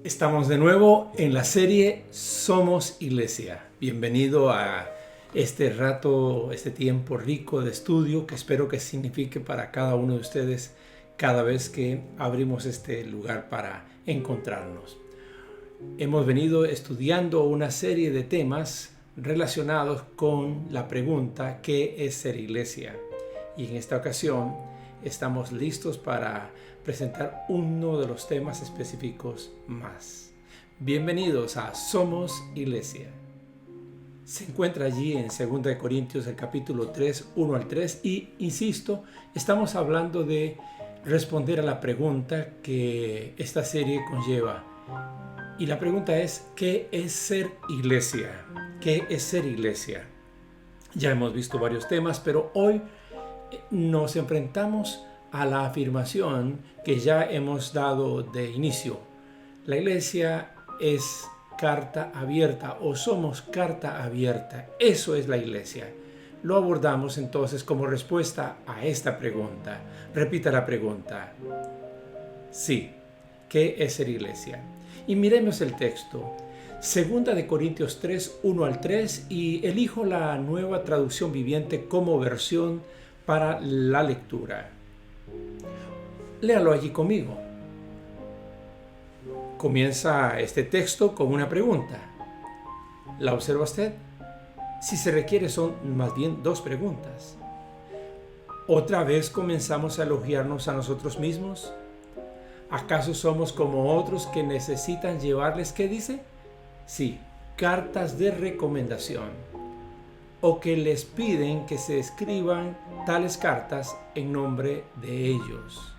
Estamos de nuevo en la serie Somos Iglesia. Bienvenido a este rato, este tiempo rico de estudio que espero que signifique para cada uno de ustedes cada vez que abrimos este lugar para encontrarnos. Hemos venido estudiando una serie de temas relacionados con la pregunta ¿qué es ser iglesia? Y en esta ocasión estamos listos para presentar uno de los temas específicos más. Bienvenidos a Somos Iglesia. Se encuentra allí en 2 Corintios el capítulo 3, 1 al 3 y, insisto, estamos hablando de responder a la pregunta que esta serie conlleva. Y la pregunta es, ¿qué es ser iglesia? ¿Qué es ser iglesia? Ya hemos visto varios temas, pero hoy nos enfrentamos a la afirmación que ya hemos dado de inicio. La iglesia es carta abierta o somos carta abierta. Eso es la iglesia. Lo abordamos entonces como respuesta a esta pregunta. Repita la pregunta. Sí, ¿qué es ser iglesia? Y miremos el texto. 2 Corintios 3, 1 al 3 y elijo la Nueva Traducción Viviente como versión para la lectura. Léalo allí conmigo. Comienza este texto con una pregunta. ¿La observa usted? Si se requiere son más bien dos preguntas. ¿Otra vez comenzamos a elogiarnos a nosotros mismos? ¿Acaso somos como otros que necesitan llevarles, qué dice? Sí, cartas de recomendación. O que les piden que se escriban tales cartas en nombre de ellos.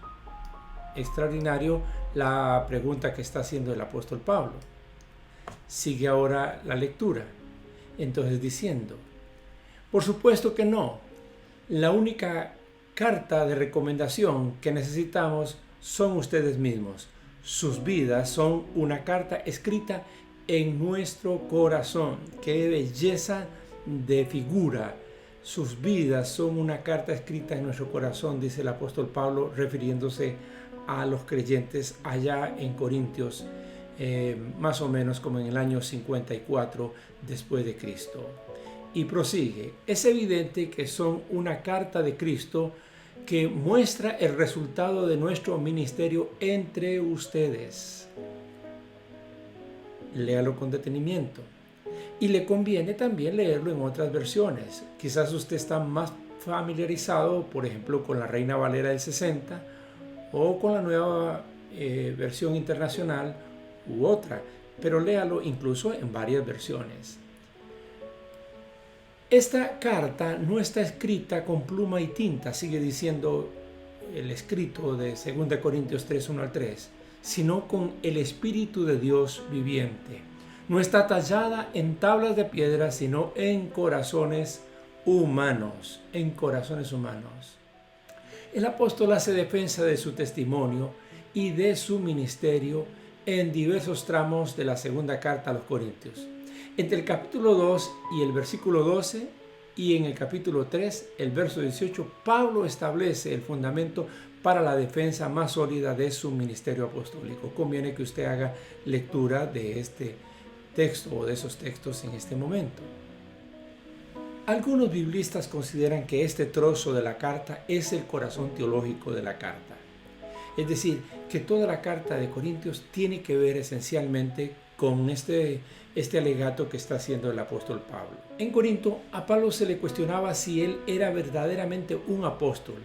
Extraordinario la pregunta que está haciendo el apóstol Pablo. Sigue ahora la lectura. Entonces diciendo, por supuesto que no. La única carta de recomendación que necesitamos son ustedes mismos. Sus vidas son una carta escrita en nuestro corazón. ¡Qué belleza de figura! Sus vidas son una carta escrita en nuestro corazón, dice el apóstol Pablo, refiriéndose a los creyentes allá en Corintios, más o menos como en el año 54 después de Cristo. Y prosigue, es evidente que son una carta de Cristo que muestra el resultado de nuestro ministerio entre ustedes. Léalo con detenimiento. Y le conviene también leerlo en otras versiones. Quizás usted está más familiarizado, por ejemplo, con la Reina Valera del 60 o con la nueva versión internacional u otra, pero léalo incluso en varias versiones. Esta carta no está escrita con pluma y tinta, sigue diciendo el escrito de 2 Corintios 3, 1 al 3, sino con el Espíritu de Dios viviente. No está tallada en tablas de piedra, sino en corazones humanos, en corazones humanos. El apóstol hace defensa de su testimonio y de su ministerio en diversos tramos de la segunda carta a los Corintios. Entre el capítulo 2 y el versículo 12 y en el capítulo 3, el verso 18, Pablo establece el fundamento para la defensa más sólida de su ministerio apostólico. Conviene que usted haga lectura de este texto o de esos textos en este momento. Algunos biblistas consideran que este trozo de la carta es el corazón teológico de la carta. Es decir, que toda la carta de Corintios tiene que ver esencialmente con este alegato que está haciendo el apóstol Pablo. En Corinto, a Pablo se le cuestionaba si él era verdaderamente un apóstol,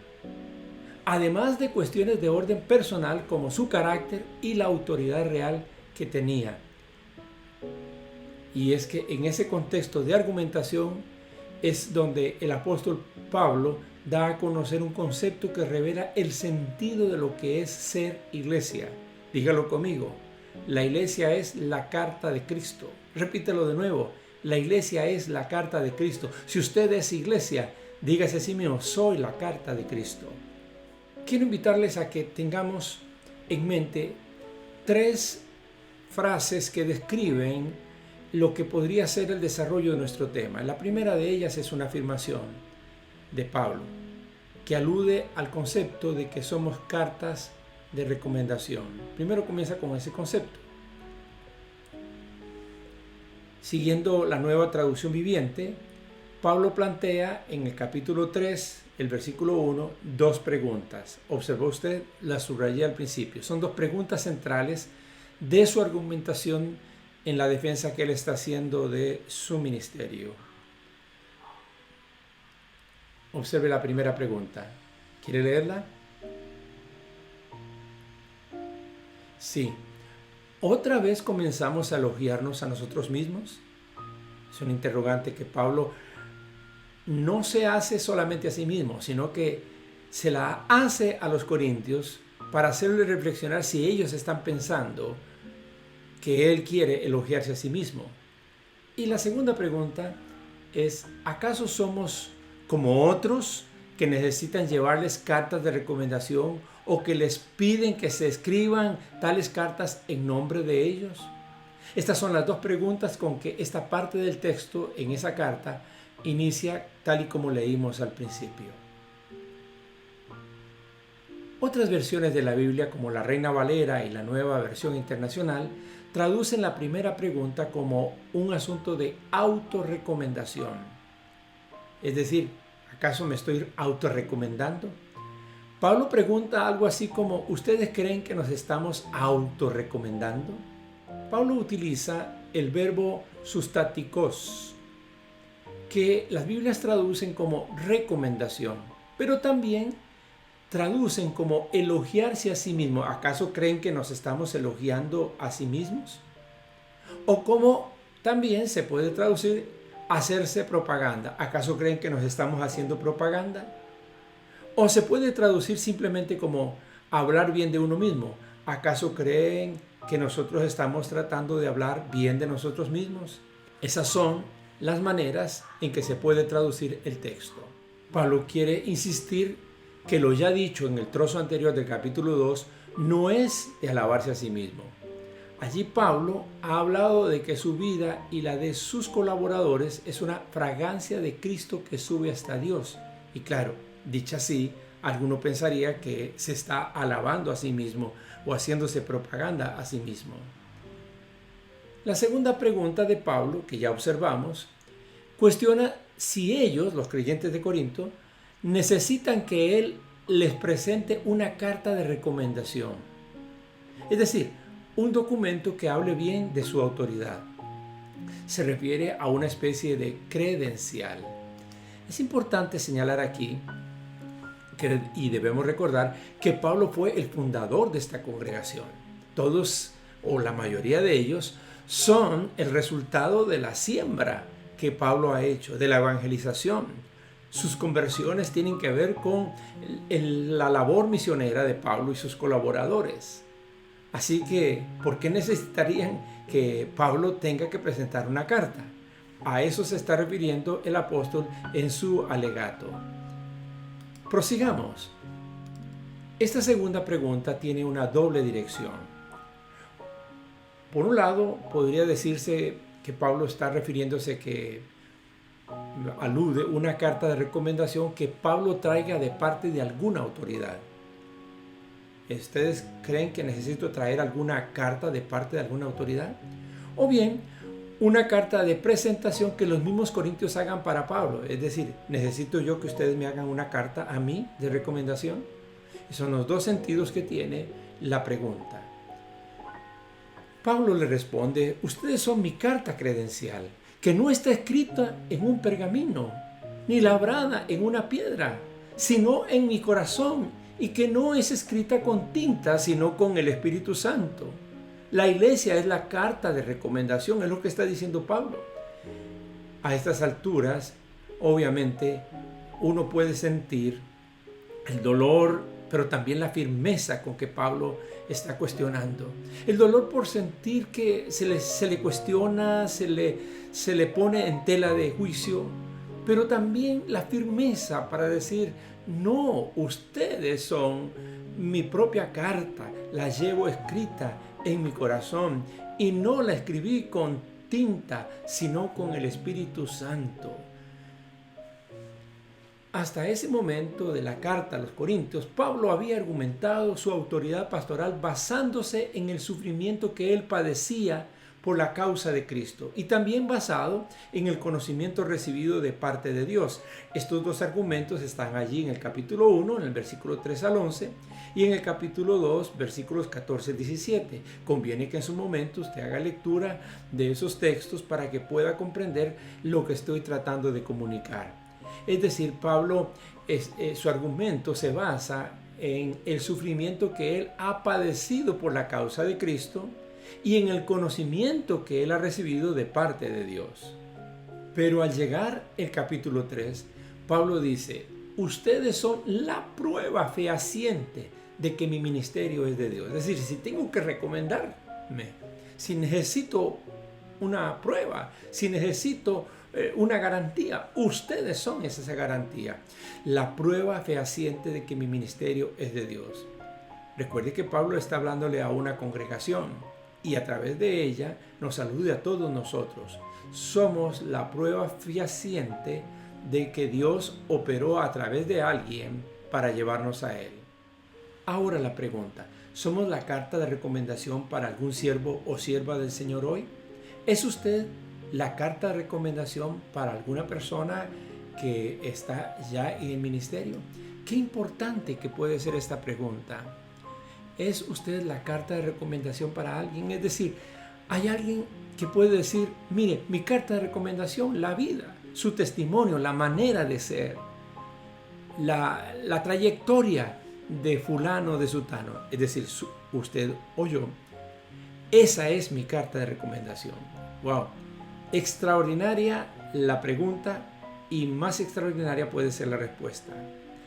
además de cuestiones de orden personal como su carácter y la autoridad real que tenía. Y es que en ese contexto de argumentación es donde el apóstol Pablo da a conocer un concepto que revela el sentido de lo que es ser iglesia. Dígalo conmigo. La iglesia es la carta de Cristo. Repítelo de nuevo. La iglesia es la carta de Cristo. Si usted es iglesia, dígase a sí mismo, soy la carta de Cristo. Quiero invitarles a que tengamos en mente 3 frases que describen lo que podría ser el desarrollo de nuestro tema. La primera de ellas es una afirmación de Pablo. que alude al concepto de que somos cartas de recomendación. Primero comienza con ese concepto. Siguiendo la Nueva Traducción Viviente, Pablo plantea en el capítulo 3, el versículo 1, dos preguntas. Observó usted, las subrayé al principio. Son dos preguntas centrales de su argumentación en la defensa que él está haciendo de su ministerio. Observe la primera pregunta. ¿Quiere leerla? Sí. ¿Otra vez comenzamos a elogiarnos a nosotros mismos? Es un interrogante que Pablo no se hace solamente a sí mismo, sino que se la hace a los corintios para hacerles reflexionar si ellos están pensando que él quiere elogiarse a sí mismo. Y la segunda pregunta es, ¿acaso somos como otros que necesitan llevarles cartas de recomendación o que les piden que se escriban tales cartas en nombre de ellos? Estas son las dos preguntas con que esta parte del texto en esa carta inicia tal y como leímos al principio. Otras versiones de la Biblia, como la Reina Valera y la Nueva Versión Internacional, traducen la primera pregunta como un asunto de autorrecomendación. Es decir, ¿acaso me estoy autorrecomendando? Pablo pregunta algo así como, ¿ustedes creen que nos estamos autorrecomendando? Pablo utiliza el verbo sustatikos, que las Biblias traducen como recomendación, pero también traducen como elogiarse a sí mismo. ¿Acaso creen que nos estamos elogiando a sí mismos? O como también se puede traducir hacerse propaganda. ¿Acaso creen que nos estamos haciendo propaganda? O se puede traducir simplemente como hablar bien de uno mismo. ¿Acaso creen que nosotros estamos tratando de hablar bien de nosotros mismos? Esas son las maneras en que se puede traducir el texto. Pablo quiere insistir que lo ya dicho en el trozo anterior del capítulo 2 no es de alabarse a sí mismo. Allí Pablo ha hablado de que su vida y la de sus colaboradores es una fragancia de Cristo que sube hasta Dios. Y claro, dicha así, alguno pensaría que se está alabando a sí mismo o haciéndose propaganda a sí mismo. La segunda pregunta de Pablo, que ya observamos, cuestiona si ellos, los creyentes de Corinto, necesitan que él les presente una carta de recomendación. Es decir, un documento que hable bien de su autoridad. Se refiere a una especie de credencial. Es importante señalar aquí y debemos recordar que Pablo fue el fundador de esta congregación. Todos o la mayoría de ellos son el resultado de la siembra que Pablo ha hecho, de la evangelización. Sus conversiones tienen que ver con la labor misionera de Pablo y sus colaboradores. Así que, ¿por qué necesitarían que Pablo tenga que presentar una carta? A eso se está refiriendo el apóstol en su alegato. Prosigamos. Esta segunda pregunta tiene una doble dirección. Por un lado, podría decirse que Pablo está refiriéndose que alude una carta de recomendación que Pablo traiga de parte de alguna autoridad. ¿Ustedes creen que necesito traer alguna carta de parte de alguna autoridad? O bien, una carta de presentación que los mismos corintios hagan para Pablo. Es decir, ¿necesito yo que ustedes me hagan una carta a mí de recomendación? Esos son los dos sentidos que tiene la pregunta. Pablo le responde, ustedes son mi carta credencial, que no está escrita en un pergamino, ni labrada en una piedra, sino en mi corazón, y que no es escrita con tinta, sino con el Espíritu Santo. La iglesia es la carta de recomendación, es lo que está diciendo Pablo. A estas alturas, obviamente, uno puede sentir el dolor, pero también la firmeza con que Pablo está cuestionando. El dolor por sentir que se le cuestiona, se le pone en tela de juicio, pero también la firmeza para decir, no, ustedes son mi propia carta, la llevo escrita en mi corazón y no la escribí con tinta, sino con el Espíritu Santo. Hasta ese momento de la carta a los Corintios, Pablo había argumentado su autoridad pastoral basándose en el sufrimiento que él padecía por la causa de Cristo y también basado en el conocimiento recibido de parte de Dios. Estos dos argumentos están allí en el capítulo 1, en el versículo 3 al 11, y en el capítulo 2, versículos 14 al 17. Conviene que en su momento usted haga lectura de esos textos para que pueda comprender lo que estoy tratando de comunicar. Es decir, Pablo, su argumento se basa en el sufrimiento que él ha padecido por la causa de Cristo y en el conocimiento que él ha recibido de parte de Dios. Pero al llegar el capítulo 3, Pablo dice: ustedes son la prueba fehaciente de que mi ministerio es de Dios. Es decir, si tengo que recomendarme, si necesito una prueba, si necesito una garantía, ustedes son esa garantía, la prueba fehaciente de que mi ministerio es de Dios. Recuerde que Pablo está hablándole a una congregación y a través de ella nos saluda a todos nosotros. Somos la prueba fehaciente de que Dios operó a través de alguien para llevarnos a Él. Ahora la pregunta: ¿somos la carta de recomendación para algún siervo o sierva del Señor hoy? ¿Es usted la carta de recomendación para alguna persona que está ya en el ministerio? Qué importante que puede ser esta pregunta. ¿Es usted la carta de recomendación para alguien? Es decir, hay alguien que puede decir: mire, mi carta de recomendación, la vida, su testimonio, la manera de ser, la trayectoria de fulano, de sutano, es decir, usted o yo. Esa es mi carta de recomendación. ¡Wow! Extraordinaria la pregunta y más extraordinaria puede ser la respuesta.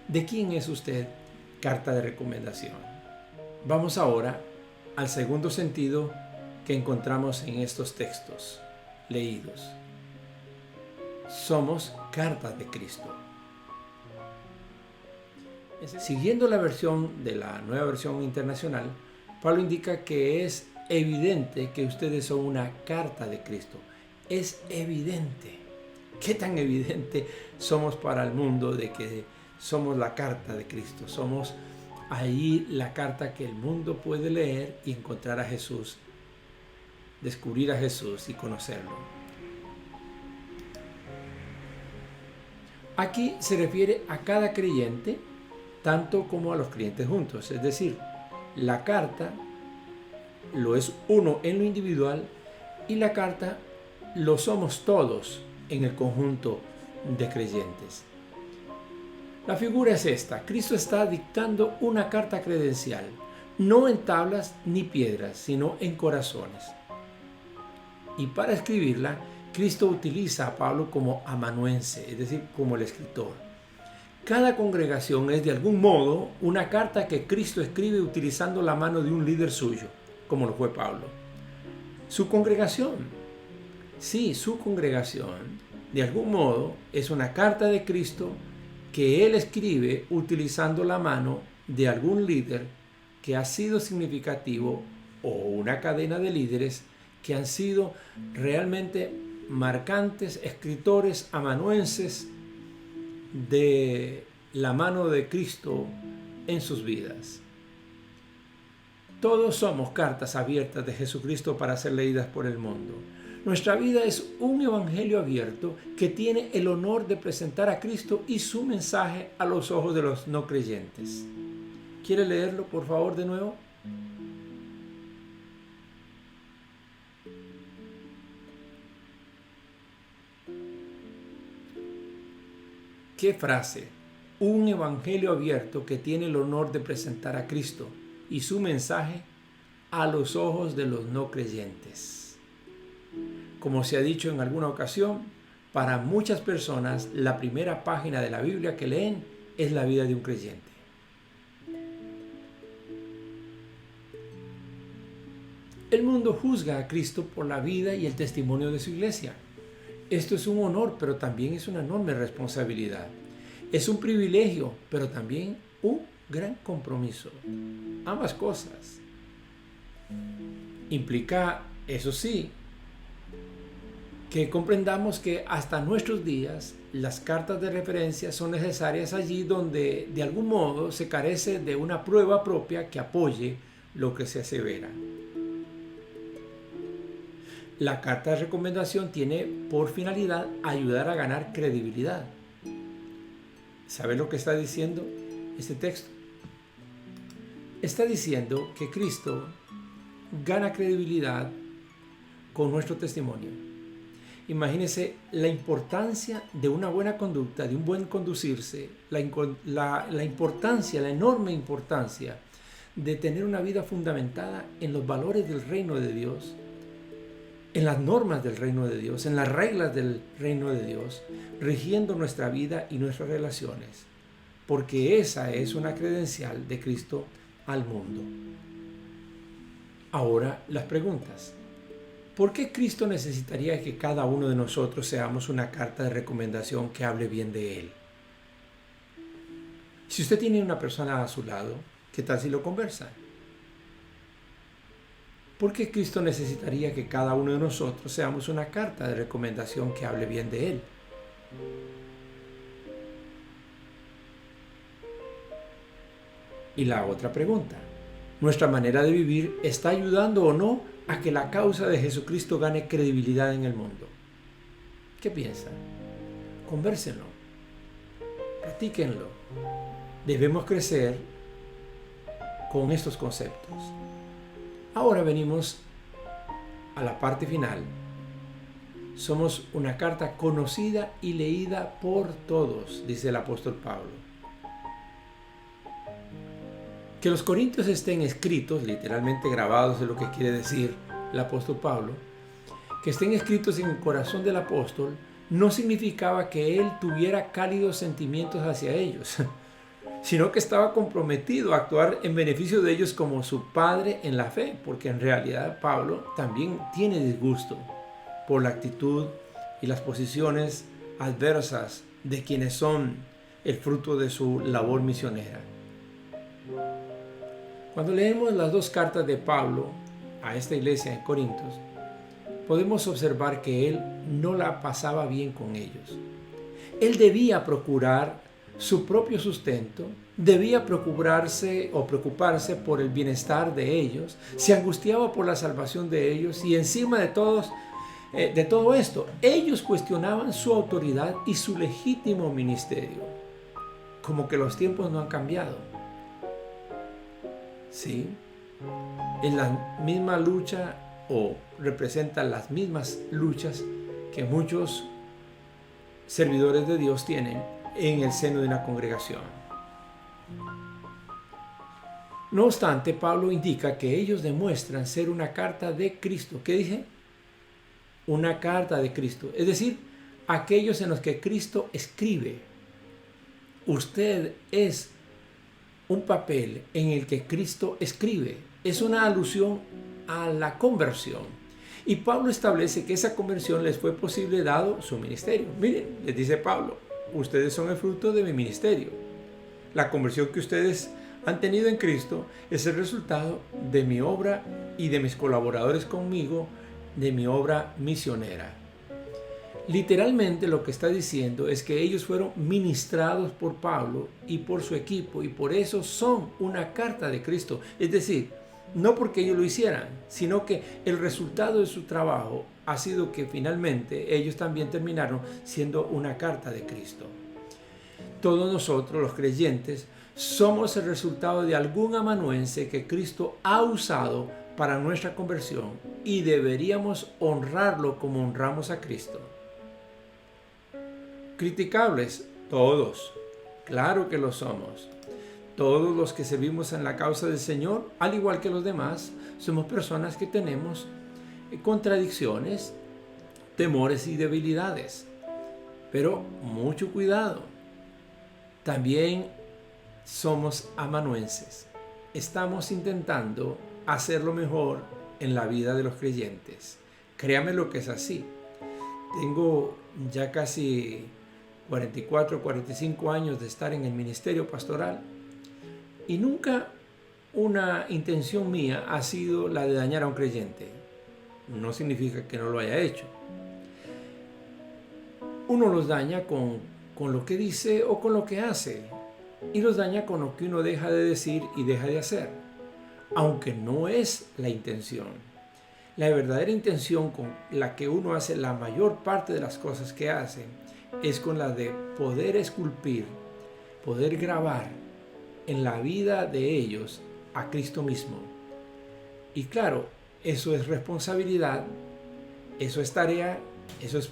¿De quién es usted carta de recomendación? Vamos ahora al segundo sentido que encontramos en estos textos leídos. Somos cartas de Cristo. Siguiendo la versión de la Nueva Versión Internacional, Pablo indica que es evidente que ustedes son una carta de Cristo. Es evidente. ¿Qué tan evidente somos para el mundo de que somos la carta de Cristo? Somos ahí la carta que el mundo puede leer y encontrar a Jesús, descubrir a Jesús y conocerlo. Aquí se refiere a cada creyente, tanto como a los creyentes juntos. Es decir, la carta lo es uno en lo individual y la carta lo somos todos en el conjunto de creyentes. La figura es esta: Cristo está dictando una carta credencial, no en tablas ni piedras, sino en corazones. Y para escribirla, Cristo utiliza a Pablo como amanuense, es decir, como el escritor. Cada congregación es de algún modo una carta que Cristo escribe utilizando la mano de un líder suyo, como lo fue Pablo. Su congregación, su congregación, de algún modo es una carta de Cristo que Él escribe utilizando la mano de algún líder que ha sido significativo o una cadena de líderes que han sido realmente marcantes, escritores amanuenses de la mano de Cristo en sus vidas. Todos somos cartas abiertas de Jesucristo para ser leídas por el mundo. Nuestra vida es un evangelio abierto que tiene el honor de presentar a Cristo y su mensaje a los ojos de los no creyentes. ¿Quiere leerlo, por favor, de nuevo? ¿Qué frase? Un evangelio abierto que tiene el honor de presentar a Cristo y su mensaje a los ojos de los no creyentes. Como se ha dicho en alguna ocasión, para muchas personas la primera página de la Biblia que leen es la vida de un creyente. El mundo juzga a Cristo por la vida y el testimonio de su iglesia. Esto es un honor, pero también es una enorme responsabilidad. Es un privilegio, pero también un gran compromiso. Ambas cosas. Implica, eso sí, que comprendamos que hasta nuestros días las cartas de referencia son necesarias allí donde de algún modo se carece de una prueba propia que apoye lo que se asevera. La carta de recomendación tiene por finalidad ayudar a ganar credibilidad. ¿Sabe lo que está diciendo este texto? Está diciendo que Cristo gana credibilidad con nuestro testimonio. Imagínese la importancia de una buena conducta, de un buen conducirse, la importancia, la enorme importancia de tener una vida fundamentada en los valores del reino de Dios, en las normas del reino de Dios, en las reglas del reino de Dios, rigiendo nuestra vida y nuestras relaciones, porque esa es una credencial de Cristo al mundo. Ahora las preguntas. ¿Por qué Cristo necesitaría que cada uno de nosotros seamos una carta de recomendación que hable bien de Él? Si usted tiene una persona a su lado, ¿qué tal si lo conversa? ¿Por qué Cristo necesitaría que cada uno de nosotros seamos una carta de recomendación que hable bien de Él? Y la otra pregunta, ¿nuestra manera de vivir está ayudando o no a que la causa de Jesucristo gane credibilidad en el mundo? ¿Qué piensan? Convérsenlo, platíquenlo. Debemos crecer con estos conceptos. Ahora venimos a la parte final. Somos una carta conocida y leída por todos, dice el apóstol Pablo. Que los Corintios estén escritos, literalmente grabados es lo que quiere decir el apóstol Pablo, que estén escritos en el corazón del apóstol, no significaba que él tuviera cálidos sentimientos hacia ellos, sino que estaba comprometido a actuar en beneficio de ellos como su padre en la fe, porque en realidad Pablo también tiene disgusto por la actitud y las posiciones adversas de quienes son el fruto de su labor misionera. Cuando leemos las dos cartas de Pablo a esta iglesia en Corintios, podemos observar que él no la pasaba bien con ellos. Él debía procurar su propio sustento, debía preocuparse por el bienestar de ellos, se angustiaba por la salvación de ellos y encima de todo esto, ellos cuestionaban su autoridad y su legítimo ministerio. Como que los tiempos no han cambiado. Sí, en la misma lucha o representan las mismas luchas que muchos servidores de Dios tienen en el seno de una congregación. No obstante, Pablo indica que ellos demuestran ser una carta de Cristo. ¿Qué dije? Una carta de Cristo, es decir, aquellos en los que Cristo escribe. Usted es un papel en el que Cristo escribe. Es una alusión a la conversión. Y Pablo establece que esa conversión les fue posible dado su ministerio. Miren, les dice Pablo, ustedes son el fruto de mi ministerio. La conversión que ustedes han tenido en Cristo es el resultado de mi obra y de mis colaboradores conmigo, de mi obra misionera. Literalmente lo que está diciendo es que ellos fueron ministrados por Pablo y por su equipo y por eso son una carta de Cristo. Es decir, no porque ellos lo hicieran, sino que el resultado de su trabajo ha sido que finalmente ellos también terminaron siendo una carta de Cristo. Todos nosotros, los creyentes, somos el resultado de algún amanuense que Cristo ha usado para nuestra conversión y deberíamos honrarlo como honramos a Cristo. Criticables, todos, claro que lo somos. Todos los que servimos en la causa del Señor, al igual que los demás, somos personas que tenemos contradicciones, temores y debilidades. Pero mucho cuidado. También somos amanuenses. Estamos intentando hacer lo mejor en la vida de los creyentes. Créame lo que es así. Tengo ya casi 44, 45 años de estar en el ministerio pastoral y nunca una intención mía ha sido la de dañar a un creyente. No significa que no lo haya hecho. Uno los daña con lo que dice o con lo que hace, y los daña con lo que uno deja de decir y deja de hacer, aunque no es la intención. La verdadera intención con la que uno hace la mayor parte de las cosas que hace es con la de poder esculpir, poder grabar en la vida de ellos a Cristo mismo. Y claro, eso es responsabilidad, eso es tarea, eso es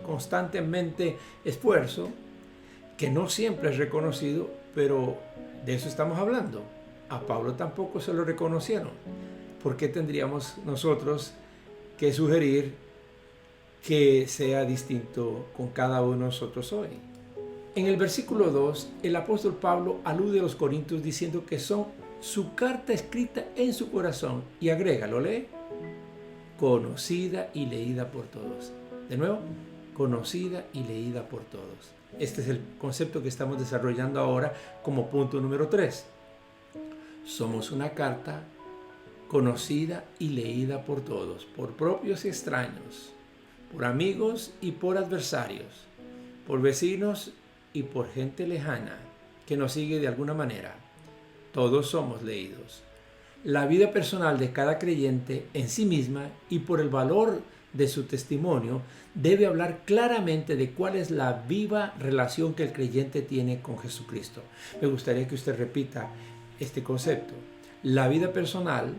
constantemente esfuerzo, que no siempre es reconocido, pero de eso estamos hablando. A Pablo tampoco se lo reconocieron. ¿Por qué tendríamos nosotros que sugerir que sea distinto con cada uno de nosotros hoy? En el versículo 2, el apóstol Pablo alude a los corintios diciendo que son su carta escrita en su corazón, y agrega, ¿lo lee? Conocida y leída por todos. De nuevo, conocida y leída por todos. Este es el concepto que estamos desarrollando ahora como punto número 3. Somos una carta conocida y leída por todos, por propios y extraños, por amigos y por adversarios, por vecinos y por gente lejana que nos sigue de alguna manera. Todos somos leídos. La vida personal de cada creyente en sí misma y por el valor de su testimonio debe hablar claramente de cuál es la viva relación que el creyente tiene con Jesucristo. Me gustaría que usted repita este concepto. La vida personal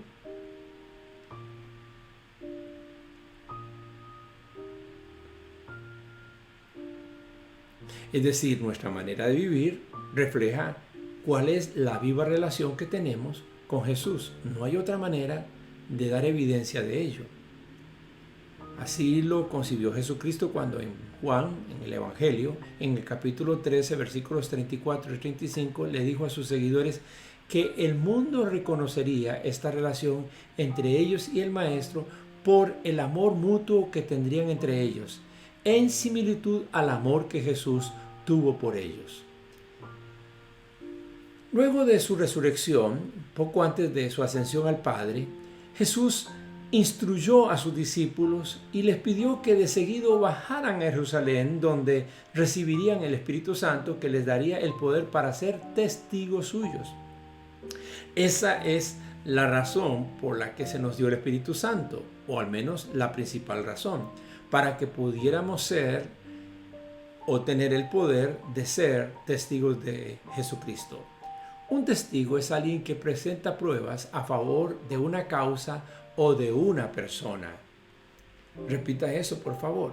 es decir, nuestra manera de vivir refleja cuál es la viva relación que tenemos con Jesús. No hay otra manera de dar evidencia de ello. Así lo concibió Jesucristo cuando en Juan, en el Evangelio, en el capítulo 13, versículos 34 y 35, le dijo a sus seguidores que el mundo reconocería esta relación entre ellos y el Maestro por el amor mutuo que tendrían entre ellos, en similitud al amor que Jesús tuvo por ellos. Luego de su resurrección, poco antes de su ascensión al Padre, Jesús instruyó a sus discípulos y les pidió que de seguido bajaran a Jerusalén, donde recibirían el Espíritu Santo, que les daría el poder para ser testigos suyos. Esa es la razón por la que se nos dio el Espíritu Santo, o al menos la principal razón, para que pudiéramos ser o tener el poder de ser testigos de Jesucristo. Un testigo es alguien que presenta pruebas a favor de una causa o de una persona. Repita eso, por favor.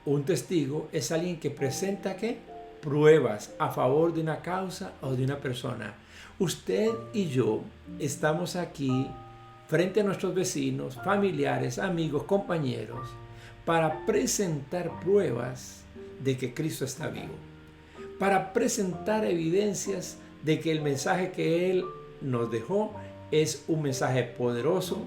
Un testigo es alguien que presenta ¿qué? Pruebas a favor de una causa o de una persona. Usted y yo estamos aquí frente a nuestros vecinos, familiares, amigos, compañeros, para presentar pruebas de que Cristo está vivo, para presentar evidencias de que el mensaje que Él nos dejó es un mensaje poderoso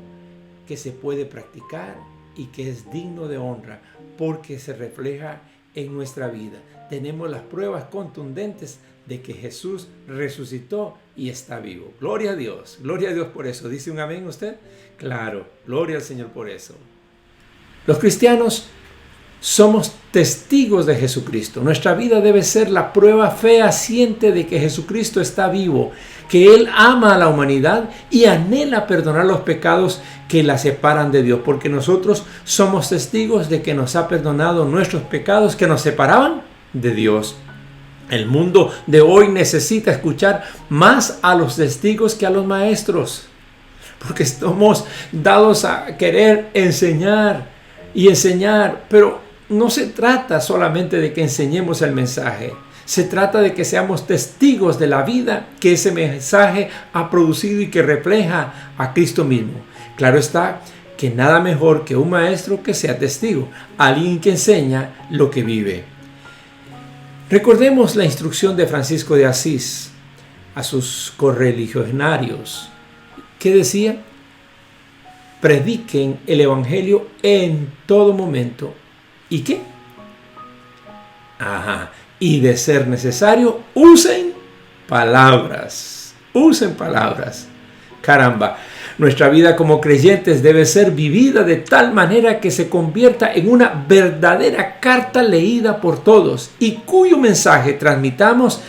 que se puede practicar y que es digno de honra porque se refleja en nuestra vida. Tenemos las pruebas contundentes de que Jesús resucitó y está vivo. Gloria a Dios por eso. ¿Dice un amén usted? Claro, gloria al Señor por eso. Los cristianos somos testigos de Jesucristo. Nuestra vida debe ser la prueba fehaciente de que Jesucristo está vivo, que Él ama a la humanidad y anhela perdonar los pecados que la separan de Dios, porque nosotros somos testigos de que nos ha perdonado nuestros pecados que nos separaban de Dios. El mundo de hoy necesita escuchar más a los testigos que a los maestros, porque estamos dados a querer enseñar y enseñar, pero no se trata solamente de que enseñemos el mensaje. Se trata de que seamos testigos de la vida que ese mensaje ha producido y que refleja a Cristo mismo. Claro está que nada mejor que un maestro que sea testigo, alguien que enseña lo que vive. Recordemos la instrucción de Francisco de Asís a sus correligionarios, que decía: prediquen el Evangelio en todo momento. ¿Y qué? Y de ser necesario, usen palabras. Usen palabras. Caramba, Nuestra vida como creyentes debe ser vivida de tal manera que se convierta en una verdadera carta leída por todos y cuyo mensaje transmitamos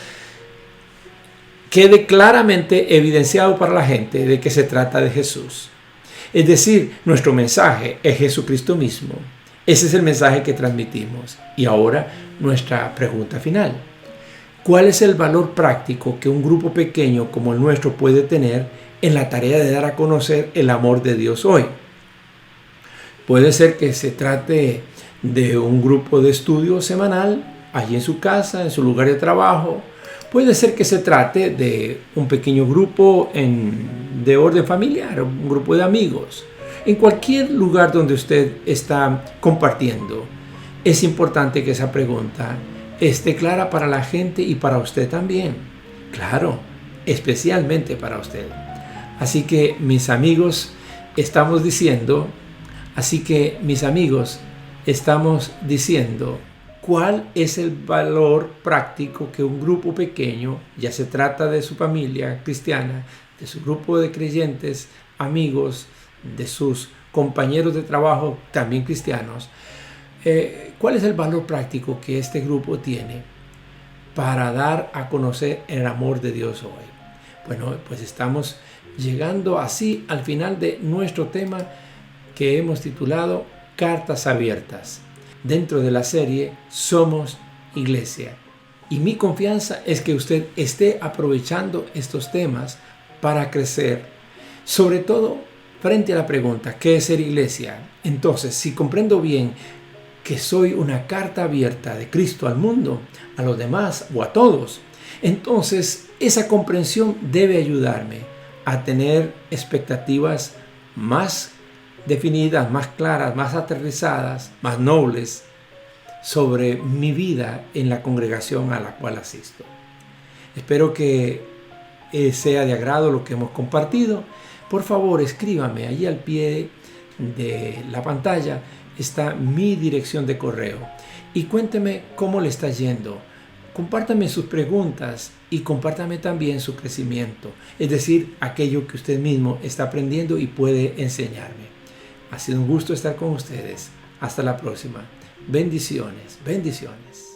quede claramente evidenciado para la gente de que se trata de Jesús. Es decir, nuestro mensaje es Jesucristo mismo. Ese es el mensaje que transmitimos. Y ahora nuestra pregunta final. ¿Cuál es el valor práctico que un grupo pequeño como el nuestro puede tener en la tarea de dar a conocer el amor de Dios hoy? Puede ser que se trate de un grupo de estudio semanal, allí en su casa, en su lugar de trabajo. Puede ser que se trate de un pequeño grupo de orden familiar, un grupo de amigos. En cualquier lugar donde usted está compartiendo, es importante que esa pregunta esté clara para la gente y para usted también. Claro, especialmente para usted. Así que mis amigos, estamos diciendo, ¿cuál es el valor práctico que un grupo pequeño, ya se trata de su familia cristiana, de su grupo de creyentes, amigos, de sus compañeros de trabajo, también cristianos, cuál es el valor práctico que este grupo tiene para dar a conocer el amor de Dios hoy? Bueno, pues estamos llegando así al final de nuestro tema que hemos titulado Cartas Abiertas, dentro de la serie Somos Iglesia. Y mi confianza es que usted esté aprovechando estos temas para crecer, sobre todo frente a la pregunta, ¿qué es ser iglesia? Entonces, si comprendo bien que soy una carta abierta de Cristo al mundo, a los demás o a todos, entonces esa comprensión debe ayudarme a tener expectativas más definidas, más claras, más aterrizadas, más nobles sobre mi vida en la congregación a la cual asisto. Espero que sea de agrado lo que hemos compartido. Por favor, escríbame. Allí al pie de la pantalla está mi dirección de correo y cuénteme cómo le está yendo. Compártame sus preguntas y compártame también su crecimiento, es decir, aquello que usted mismo está aprendiendo y puede enseñarme. Ha sido un gusto estar con ustedes. Hasta la próxima. Bendiciones, bendiciones.